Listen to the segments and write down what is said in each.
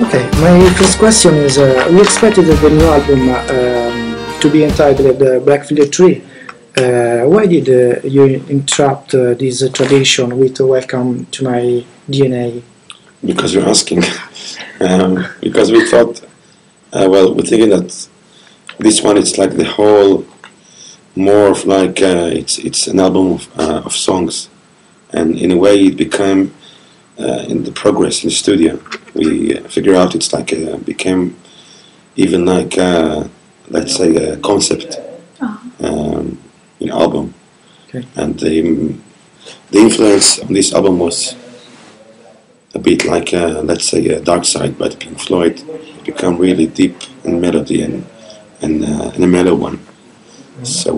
Okay, my first question is, we expected the new album to be entitled Blackfield 3. Why did you interrupt this tradition with Welcome to My DNA? Because you're asking. Because we thought, well, we're thinking that this one it's like the whole, more of like it's an album of songs, and in a way it became in the progress in the studio. We figure out it's like became even like let's say a concept album, Okay. and the influence on this album was a bit like let's say a Dark Side by the Pink Floyd. It became really deep in melody and a mellow one. So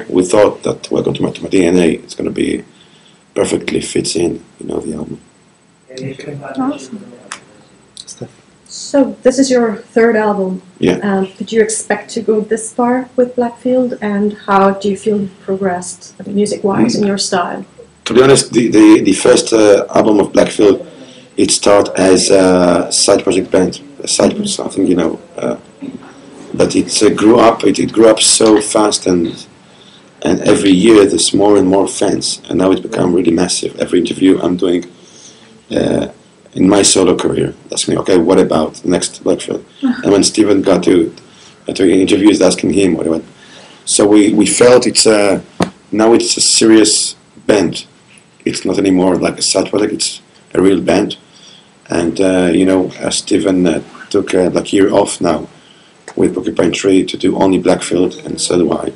we thought that Welcome to My DNA is going to be perfectly fits in, the album. Okay. Awesome. Steph. So this is your third album. Yeah. Did you expect to go this far with Blackfield, and how do you feel you've progressed music-wise in your style? To be honest, the first album of Blackfield, it started as a side project band, a side project, something, but it grew up. It grew up so fast, and every year there's more and more fans, and now it's become really massive. Every interview I'm doing in my solo career, ask me, okay, what about the next Blackfield? And when Steven got to interviews, asking him what about. So we felt now it's a serious band. It's not anymore like a side project. It's a real band, and Steven took like a year off now with Porcupine Tree to do only Blackfield, and so do I.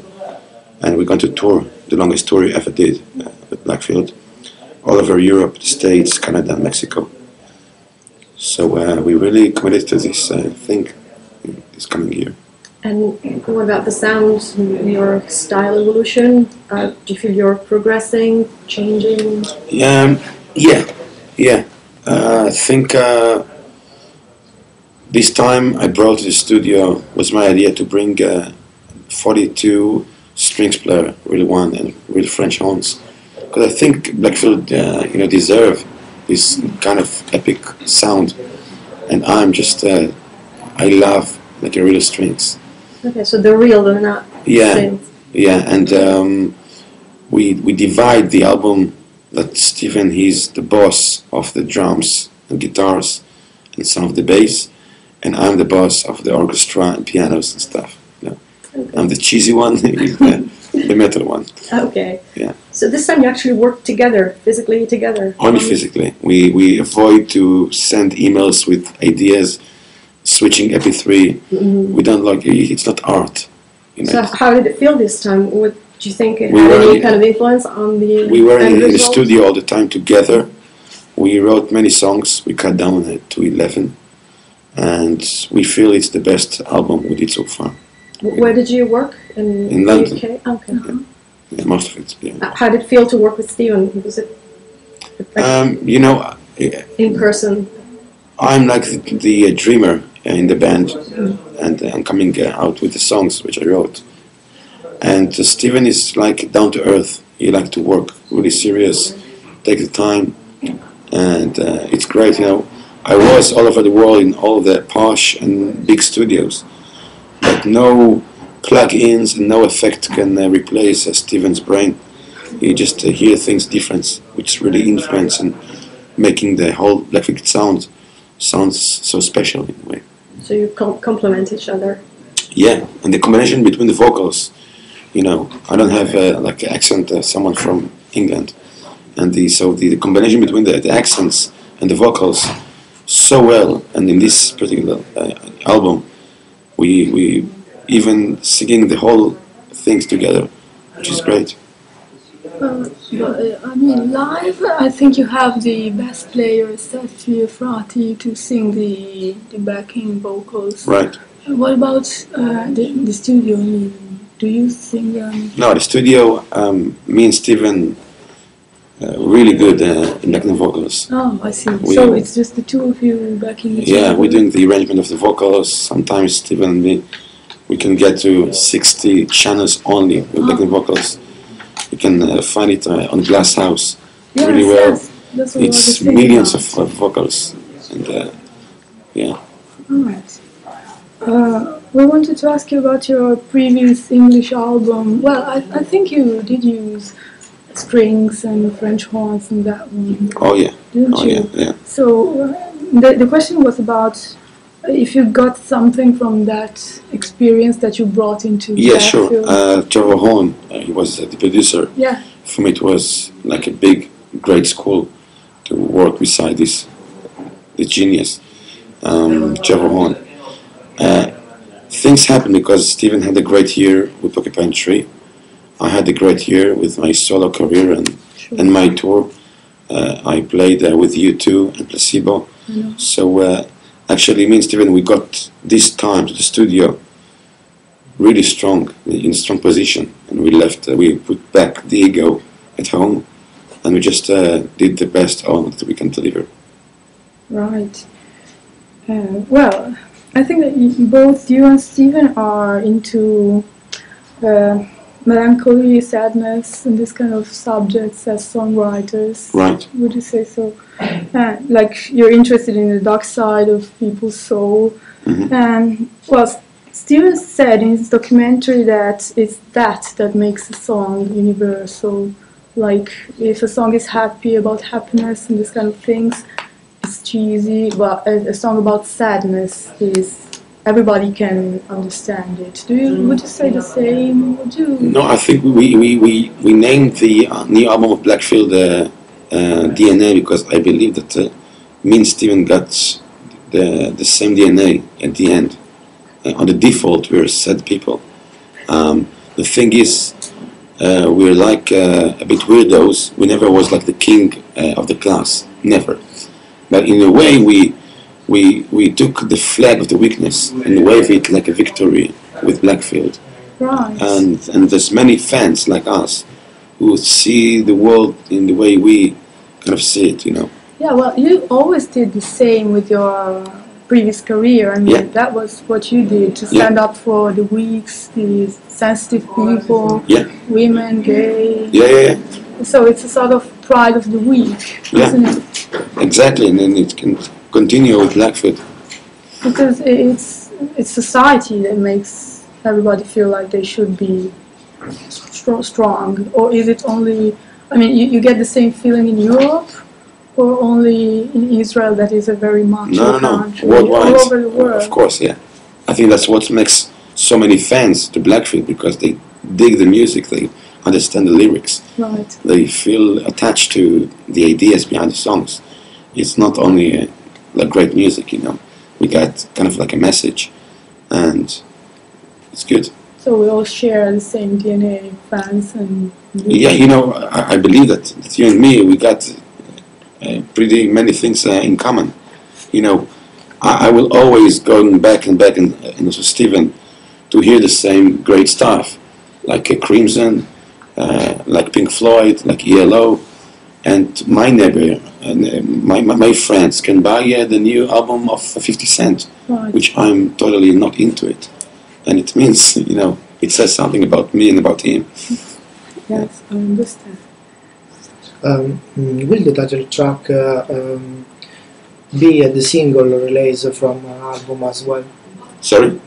And we're going to tour, the longest tour we ever did with Blackfield, all over Europe, the States, Canada, Mexico. So we really committed to this thing this coming year. And what about the sound, your style evolution? Do you feel you're progressing, changing? Yeah. I think this time I brought to the studio was my idea to bring 42 strings player, really one, and really French horns, because I think Blackfield, deserve this kind of epic sound, and I'm just I love like a real strings. Okay, so they're real, they're not synths. Yeah, and we divide the album that Stephen, he's the boss of the drums and guitars and some of the bass, and I'm the boss of the orchestra and pianos and stuff. Okay. I'm the cheesy one, he's the metal one. Okay. Yeah. So this time you actually work together, physically together? Only physically. We avoid to send emails with ideas, switching MP3. Mm-hmm. We don't like it's not art. So how did it feel this time? Do you think it We had were any in- kind of influence on the We were end in the result? studio all the time together. We wrote many songs. We cut down to 11, and we feel it's the best album we did so far. Where did you work? In the London. UK? Okay. Yeah, most of it. Yeah. How did it feel to work with Steven? Was it like in person? I'm like the dreamer in the band, and I'm coming out with the songs which I wrote. And Steven is like down to earth. He like to work really serious, take the time, and it's great. I was all over the world in all the posh and big studios, but no plug-ins and no effect can replace Steven's brain. You just hear things different, which really influence and making the whole Blackfield sounds so special in a way. So you complement each other. Yeah, and the combination between the vocals, I don't have like an accent, someone from England, and the combination between the accents and the vocals so well, and in this particular album, we even singing the whole things together, which is great. Live, I think you have the bass player, Steffi Frati, to sing the backing vocals. Right. What about the studio? Do you sing them? No, the studio, me and Steven, really good in backing vocals. Oh, I see. So it's just the two of you backing each other? Yeah, we're doing the arrangement of the vocals. Sometimes Steven and me, we can get to 60 channels only with backing vocals. You can find it on Glass House really well. Yes, that's what I was It's thinking millions about. of vocals, and Yeah. Alright. We wanted to ask you about your previous English album. Well, I think you did use strings and French horns in that one, Oh yeah. didn't Oh you? yeah. Yeah. So the question was about if you got something from that experience that you brought into Yeah, sure. Blackfield. Trevor Horn, he was the producer. Yeah. For me, it was like a big, great school to work beside this genius, Trevor Horn. Things happened because Steven had a great year with Porcupine Tree. I had a great year with my solo career and my tour. I played with U2 and Placebo. So actually, me and Steven, we got this time to the studio really strong, in a strong position. And we left, we put back the ego at home, and we just did the best album that we can deliver. Right. Well, I think that both you and Steven are into melancholy, sadness, and this kind of subjects as songwriters. Right. Would you say so? Like you're interested in the dark side of people's soul. Mm-hmm. Well, Steven said in his documentary that it's that makes a song universal. Like if a song is happy, about happiness and this kind of things, it's cheesy, but a song about sadness is everybody can understand it. Would you say the same? Would you? No, I think we named the new album of Blackfield DNA because I believe that me and Steven got the same DNA at the end. On the default, we're sad people. The thing is, we're like a bit weirdos. We never was like the king of the class, never. But in a way, we took the flag of the weakness and waved it like a victory with Blackfield. Right. And there's many fans like us who see the world in the way we kind of see it, you know. Yeah, well, you always did the same with your previous career. I mean, that was what you did, to stand up for the weak, the sensitive people, women, gay. Yeah. So it's a sort of pride of the weak, isn't it? Exactly, and then it can continue with Blackfield. Because it's society that makes everybody feel like they should be strong. Or is it only, I mean, you get the same feeling in Europe, or only in Israel that is a very macho country? Worldwide. All over the world. Of course, yeah. I think that's what makes so many fans to Blackfield, because they dig the music, they understand the lyrics. Right. They feel attached to the ideas behind the songs. It's not only like great music, you know. We got kind of like a message, and it's good. So we all share the same DNA, fans and music. Yeah, you know, I believe that you and me, we got pretty many things in common. You know, I will always go back and also Steven to hear the same great stuff, like Crimson, like Pink Floyd, like ELO, and my neighbor and my friends can buy the new album of 50 Cent, Right. which I'm totally not into it, and it means, you know, it says something about me and about him. Yes, I understand. Will the title track be the single release from an album as well? Sorry?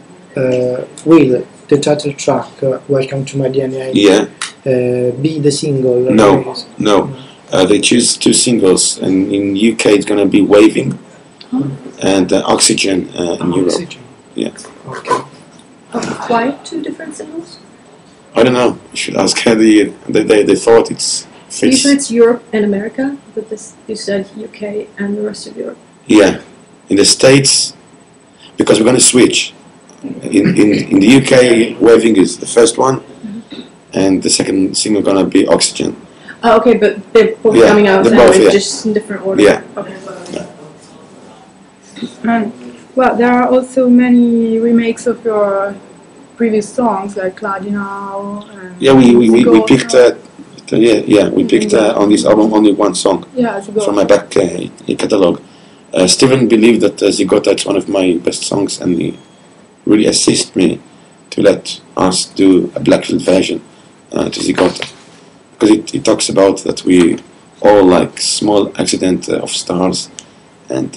Will the title track Welcome to My DNA be the single release? No. They choose two singles, and in UK it's gonna be Waving and Oxygen in Europe. Oxygen. Yeah. Okay. Why two different singles? I don't know. You should ask her. They thought it's fits. Usually it's Europe and America, but this you said UK and the rest of Europe. Yeah, in the States, because we're gonna switch. In the UK, Waving is the first one, and the second single gonna be Oxygen. Oh, okay, but they're both coming out they're now, both, just in different order. Yeah. Okay. And, well, there are also many remakes of your previous songs, like Cladinao. Yeah, we picked. We picked on this album only one song from my back catalog. Steven believed that Zigota is one of my best songs, and he really assisted me to let us do a Blackfield version to Zigota, because it talks about that we all like small accident of stars, and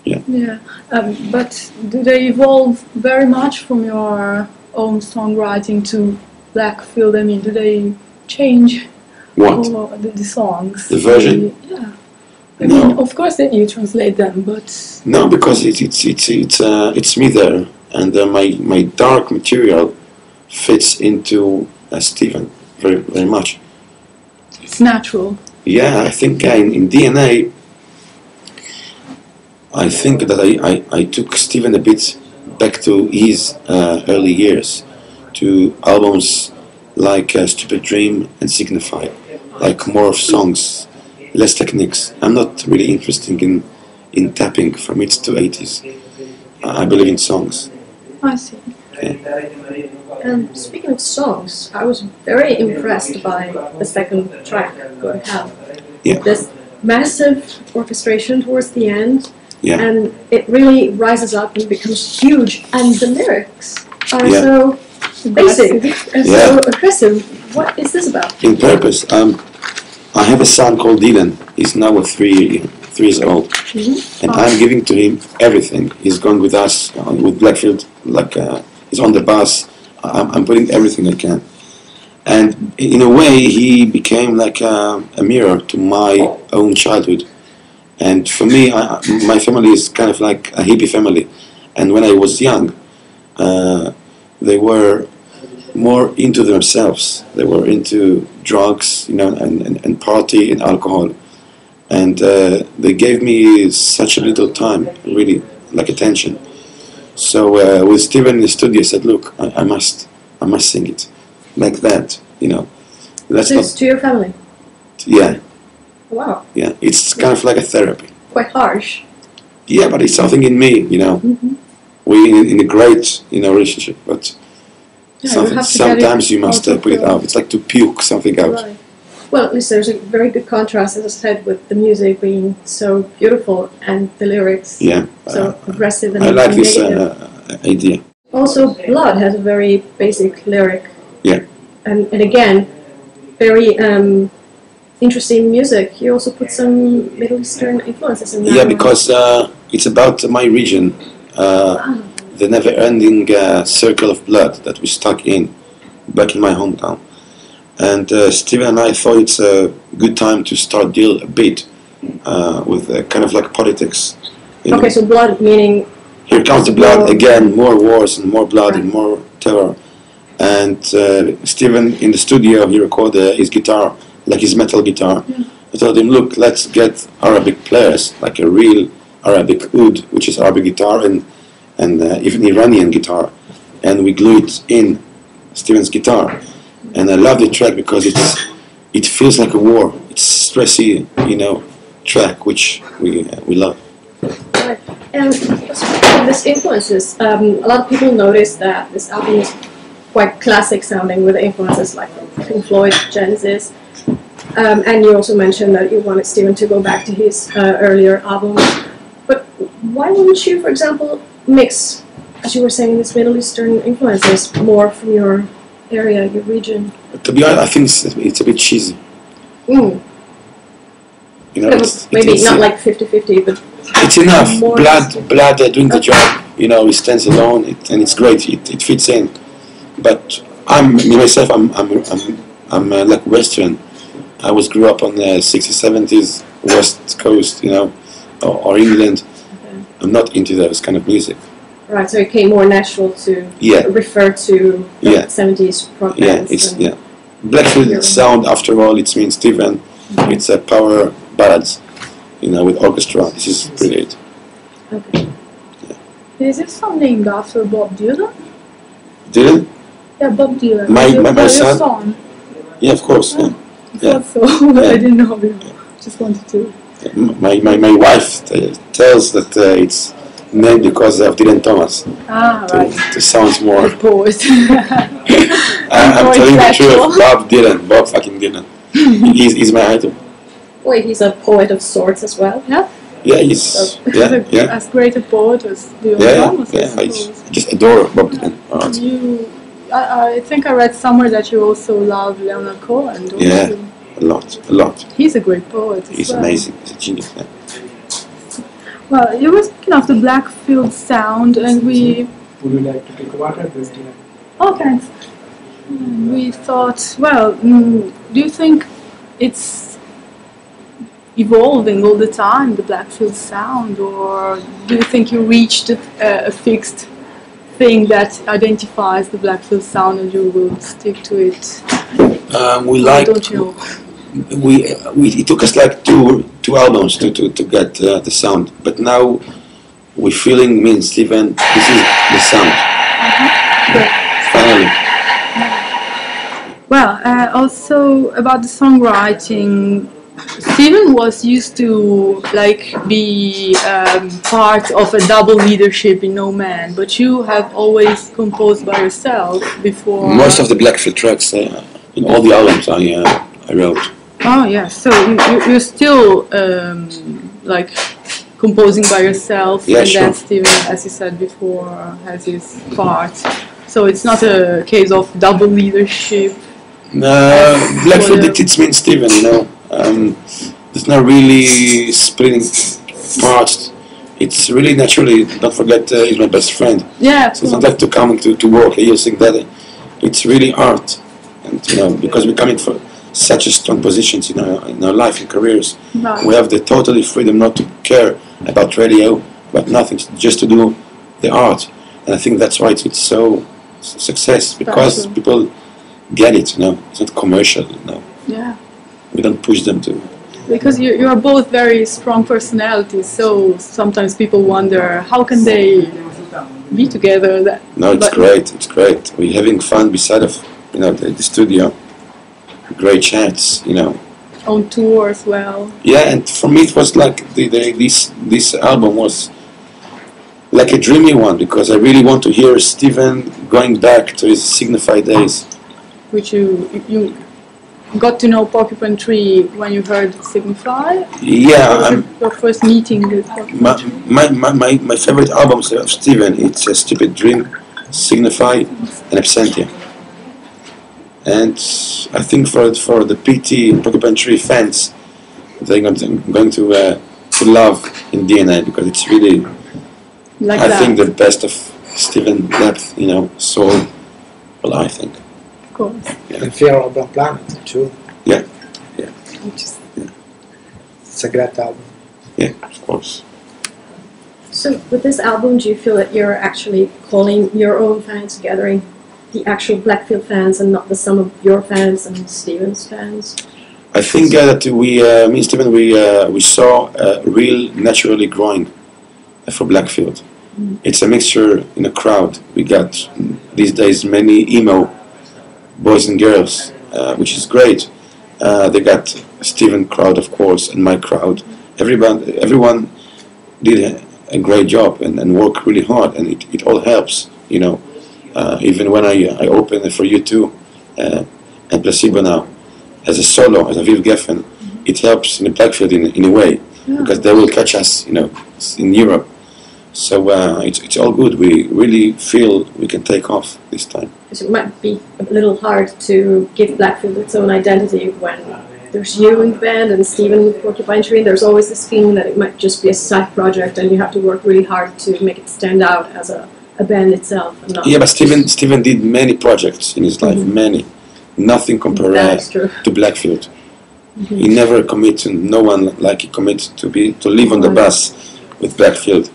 Yeah. But do they evolve very much from your own songwriting to Blackfield? I mean, do they change What? the songs? The version? Yeah. I No. mean, of course that you translate them, but No, because it's me there, and my dark material fits into Stephen very much. it's natural. Yeah, I think in DNA, I think that I took Stephen a bit back to his early years, to albums like Stupid Dream and Signify, like more of songs, less techniques. I'm not really interested in tapping from its to 80s. I believe in songs. I see. And speaking of songs, I was very impressed by the second track, Go to Hell. Yeah. This massive orchestration towards the end, Yeah. and it really rises up and becomes huge, and the lyrics are Yeah. so basic and Yeah. so aggressive. What is this about? In purpose, I have a son called Dylan. He's now 3 years old, and I'm giving to him everything. He's gone with us with Blackfield, like he's on the bus. I'm putting everything I can, and in a way, he became like a mirror to my own childhood. And for me, my family is kind of like a hippie family, and when I was young, they were more into themselves. They were into drugs, and party and alcohol. And they gave me such a little time, really, like attention. So with Steven in the studio, I said, "Look, I must sing it like that, Let's This to your family. Yeah, Wow, yeah. It's kind of like a therapy. quite harsh. Yeah, but it's something in me, We in a great, relationship, but Yeah, you have to get it sometimes you must out of put it the- out. It's like to puke something out. Right. Well, at least there's a very good contrast, as I said, with the music being so beautiful and the lyrics Yeah, so aggressive and I like this negative. idea. Also, Blood has a very basic lyric. Yeah. And again, very interesting music. You also put some Middle Eastern influences in that. Yeah, one. because it's about my region, the never-ending circle of blood that we stuck in back in my hometown. And Steven and I thought it's a good time to start deal a bit with kind of like politics. Okay, so Blood meaning... Here comes the blood War. again, more wars and more blood Right. and more terror. And Steven in the studio, he recorded his guitar, like his metal guitar. Yeah. I told him, look, let's get Arabic players, like a real Arabic oud, which is Arabic guitar, and even Iranian guitar. And we glue it in Steven's guitar. And I love the track because it feels like a war. It's stressy, track, which we love. Right. And speaking of these influences, a lot of people notice that this album is quite classic sounding with influences like Pink Floyd, Genesis. And you also mentioned that you wanted Steven to go back to his earlier albums. But why wouldn't you, for example, mix, as you were saying, these Middle Eastern influences more from your area, your region? To be honest, I think it's a bit cheesy. Mm. Yeah, Maybe not like 50-50, but it's enough. more Blood doing the job. It stands alone, and it's great. It fits in. But myself, I'm like Western. I grew up on the 60s, 70s, West Coast, or England. Okay. I'm not into those kind of music. Right, so it came more natural to refer to the 70s rock Yeah, bands. Blackfield sound, after all, it means Steven. It's a power ballads, with orchestra. This is brilliant. Okay. Is this song named after Bob Dylan? Dylan? Yeah, Bob Dylan. My your son? song. Yeah, of course. Oh. Yeah. I thought so, but Yeah. I didn't know. Just wanted to. My wife tells that it's named because of Dylan Thomas. Ah, right. It sounds more. Poet. I'm more telling the intellectual. truth. Bob fucking Dylan. He's my idol. Wait, he's a poet of sorts as well? Yeah. Yeah, he's yeah. As great a poet as Dylan Yeah, Thomas, I I suppose. just adore Bob Dylan. Alright. I think I read somewhere that you also love Leonard Cohen, don't Yeah. you? A lot. He's a great poet as He's well. amazing. He's a genius. Yeah. Well, you were speaking of the Blackfield sound, and we. Would you like to take water? Oh, thanks. We thought, well, do you think it's evolving all the time, the Blackfield sound, or do you think you reached a fixed thing that identifies the Blackfield sound and you will stick to it? We like. Don't you know? It took us like two albums to get the sound, but now we're feeling, me and Steven, this is the sound. Great. Finally. Well, also about the songwriting, Steven was used to like be part of a double leadership in No Man, but you have always composed by yourself before. Most of the Blackfield tracks in all the albums I wrote. Oh yeah, so you're still like composing by yourself, Yeah, and sure. then Steven, as you said before, has his part. So it's not a case of double leadership. Blackfield it's me and Steven, you know. There's not really splitting parts. It's really naturally. Don't forget, he's my best friend. Yeah. So it's not like to come to work. You think that it's really art, and you know, because we're coming from such a strong positions in our life and careers, Right. we have the totally freedom not to care about radio, about nothing, just to do the art. And I think that's why it's so success, because true. people get it. You know, it's not commercial. You know, Yeah. we don't push them to. Because you are both very strong personalities, so sometimes people wonder how can they be together. No, it's great. It's great. We're having fun beside of the studio. Great chats, you know. On tour as well. Yeah, and for me it was like this album was like a dreamy one, because I really want to hear Steven going back to his Signify days. Which you got to know Porcupine Tree when you heard Signify? Yeah, What was your first meeting with Porcupine Tree? my favorite albums of Steven, it's Stupid Dream, Signify, and Absentia. And I think for the PT Porcupine Tree fans, they're going to love in DNA, because it's really, Like I that, think, the best of Steven depth, you know, soul. Well, I think. of course. And Fear of the Planet too. Yeah, Which is, it's a great album. yeah, of course. So with this album, do you feel that you're actually calling your own fans, gathering the actual Blackfield fans and not the sum of your fans and Steven's fans? I think that me and Steven, we saw real naturally growing for Blackfield. It's a mixture in a crowd. We got these days many emo boys and girls, which is great. They got Steven crowd, of course, and my crowd. Everyone did a great job and worked really hard, and it all helps, you know. Even when I open for you too, and Placebo now, as a solo, as Aviv Geffen, it helps in the Blackfield in a way, because they will catch us, you know, in Europe. So it's all good. We really feel we can take off this time. Because it might be a little hard to give Blackfield its own identity when there's you in the band and Steven with Porcupine Tree. There's always this feeling that it might just be a side project and you have to work really hard to make it stand out as a band itself. And not Yeah, but Steven did many projects in his life, many. Nothing compared That's true. to Blackfield. He never committed to no one like he committed to live on the bus with Blackfield.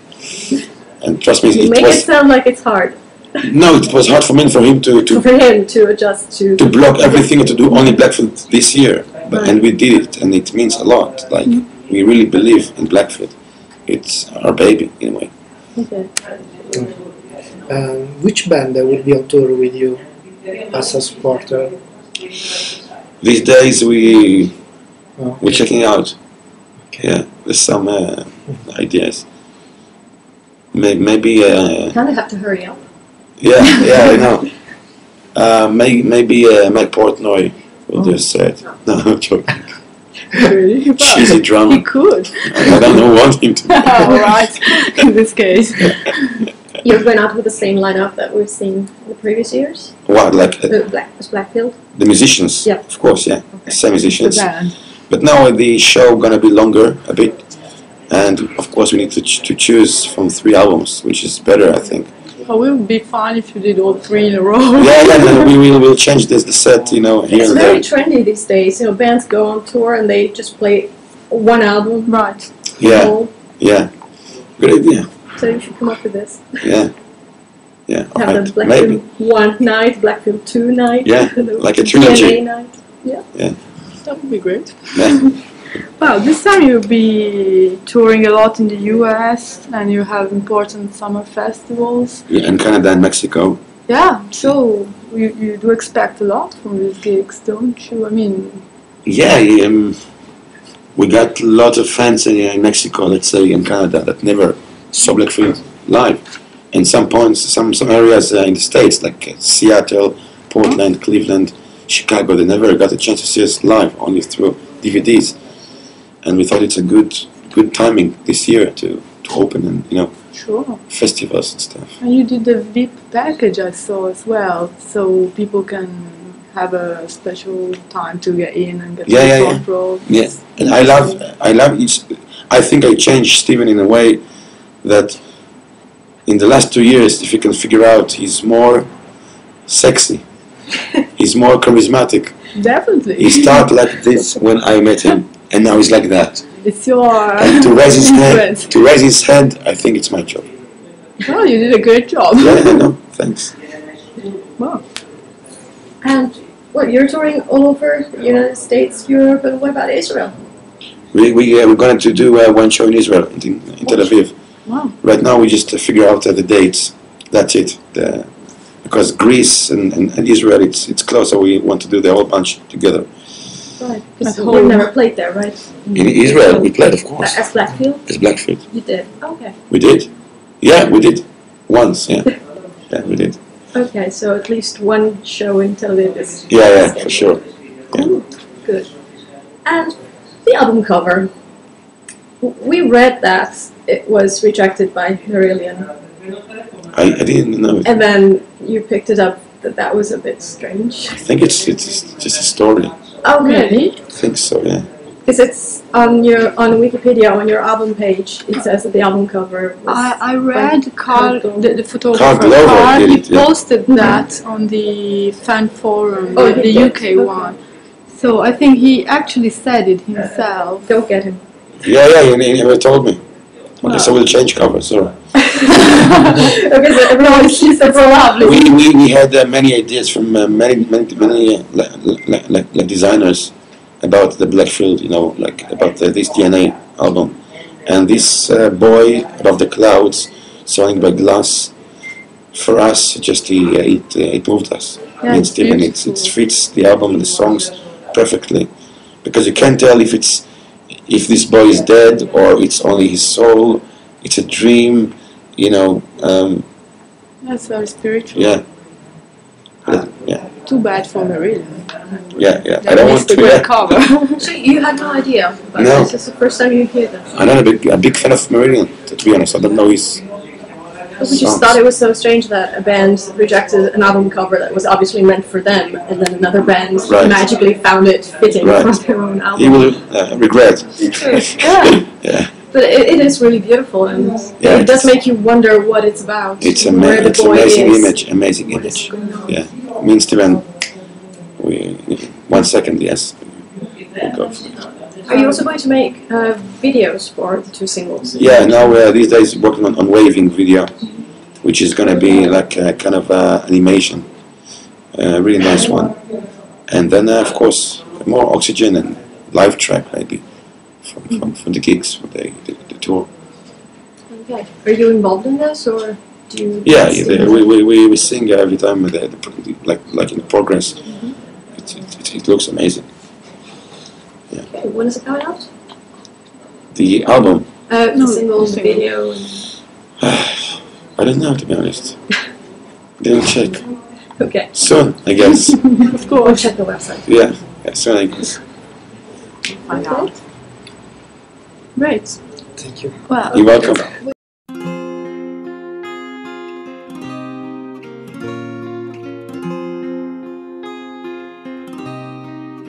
And trust me, You make it sound like it's hard no, it was hard for me and for him to for him to adjust to. block everything and to do only Blackfield this year. And we did it, and it means a lot. Like, we really believe in Blackfield. It's our baby, in a way. Okay. Which band will be on tour with you as a supporter? These days, we're checking out. Okay. Yeah, there's some ideas. Maybe. Kind of have to hurry up. Yeah, I know. Maybe Mike Portnoy will just say it. No, I'm joking. Really? Well, Cheesy drama. He could. I don't want him to. All right. In this case. You're going out with the same lineup that we've seen in the previous years? What, like Blackfield? the musicians? Yeah. Of course, yeah. Okay. Same musicians. The band. But now the show gonna be longer a bit, and of course we need to choose from 3 albums, which is better, I think. Oh, it would be fun if you did all 3 in a row. Yeah, then we will change the set, here It's and very there. trendy these days. Bands go on tour and they just play one album. Right. Yeah, whole. yeah, good idea. So you should come up with this. Yeah, yeah. Have alright, the Blackfield 1 night, Blackfield 2 night. Yeah, the like a trilogy. DNA night. Yeah. That would be great. Yeah. Well, this time you'll be touring a lot in the US and you have important summer festivals. Yeah, and Canada and Mexico. Yeah, so you do expect a lot from these gigs, don't you? I mean, Yeah, we got a lot of fans in Mexico, let's say, in Canada that never saw Blackfield live. In some points, some areas in the States, like Seattle, Portland, Cleveland, Chicago, they never got a chance to see us live, only through DVDs. And we thought it's a good timing this year to open and, sure. festivals and stuff. And you did the VIP package, I saw as well, so people can have a special time to get in and get Yeah, the yeah, front row. Yeah, and I love each. I think I changed Steven in a way that in the last 2 years, if you can figure out, he's more sexy, he's more charismatic. Definitely. He started like this when I met him, and now he's like that. It's your And to raise his influence. hand, I think it's my job. Well, you did a great job. Yeah, I know. Thanks. Wow. And you're touring all over the United States, Europe, and what about Israel? We're going to do one show in Israel, in Tel Aviv. Wow. Right now we just figure out the dates. That's it. Because Greece and Israel, it's close, so we want to do the whole bunch together. Right, because At we've home. never played there, right? In Israel, we played, of course. As Blackfield? It's Blackfield. You did. Okay. We did. Yeah, we did. Once, yeah. Yeah, we did. Okay, so at least one show in Tel Aviv is Yeah, for sure. Yeah. Cool. Good. And the album cover. We read that it was rejected by Marillion, I didn't know it. and then you picked it up. That was a bit strange. I think it's just a story. Oh, Really? I think so, yeah. Because it's on Wikipedia on your album page. It says that the album cover. Was I read Carl, the photographer, Carl Glover Carl, did he it, yeah. posted that on the fan forum, Oh, the he did? UK Okay. one. So I think he actually said it himself. Go get him. Yeah, he never told me. Okay, Wow. so we'll change cover, sorry. Okay, so everyone sees it's lovely. We had many ideas from many like designers about the Blackfield, like about this DNA album, and this boy above the clouds, surrounded by glass, for us, just it moved us. Yeah, it's Steven, it beautiful. fits the album and the songs perfectly, because you can't tell if this boy is dead or it's only his soul. It's a dream, That's very spiritual. Yeah. Yeah. Too bad for Marillion. Yeah. I They don't missed want to. the great Yeah. cover. So you had no idea about No. this. It's the first time you hear that. I'm not a big fan of Marillion, to be honest. I don't know his. But we just thought it was so strange that a band rejected an album cover that was obviously meant for them, and then another band Right. magically found it fitting Right. for their own album. He will regret. Yeah. Yeah. But it is really beautiful, and Yeah, it does make you wonder what it's about. It's where the it's boy amazing is. image. Amazing what is image. going on. Yeah. Me and Steven. We 1 second. Yes. We go for it. Are you also going to make videos for the 2 singles? Yeah. Now these days working on waving video, which is gonna be like a kind of animation. Really nice one. And then of course more oxygen and live track maybe from the gigs for the tour. Okay. Are you involved in this, or do you? Yeah, sing? we sing every time like in the progress. It looks amazing. Okay. When is it coming out? The album, The single, the single. video. I don't know, to be honest. Didn't check. Okay. Soon, I guess. Of Go course. check the website. Yeah, soon, I guess. Find out. Great. Thank you. Well, You're welcome. We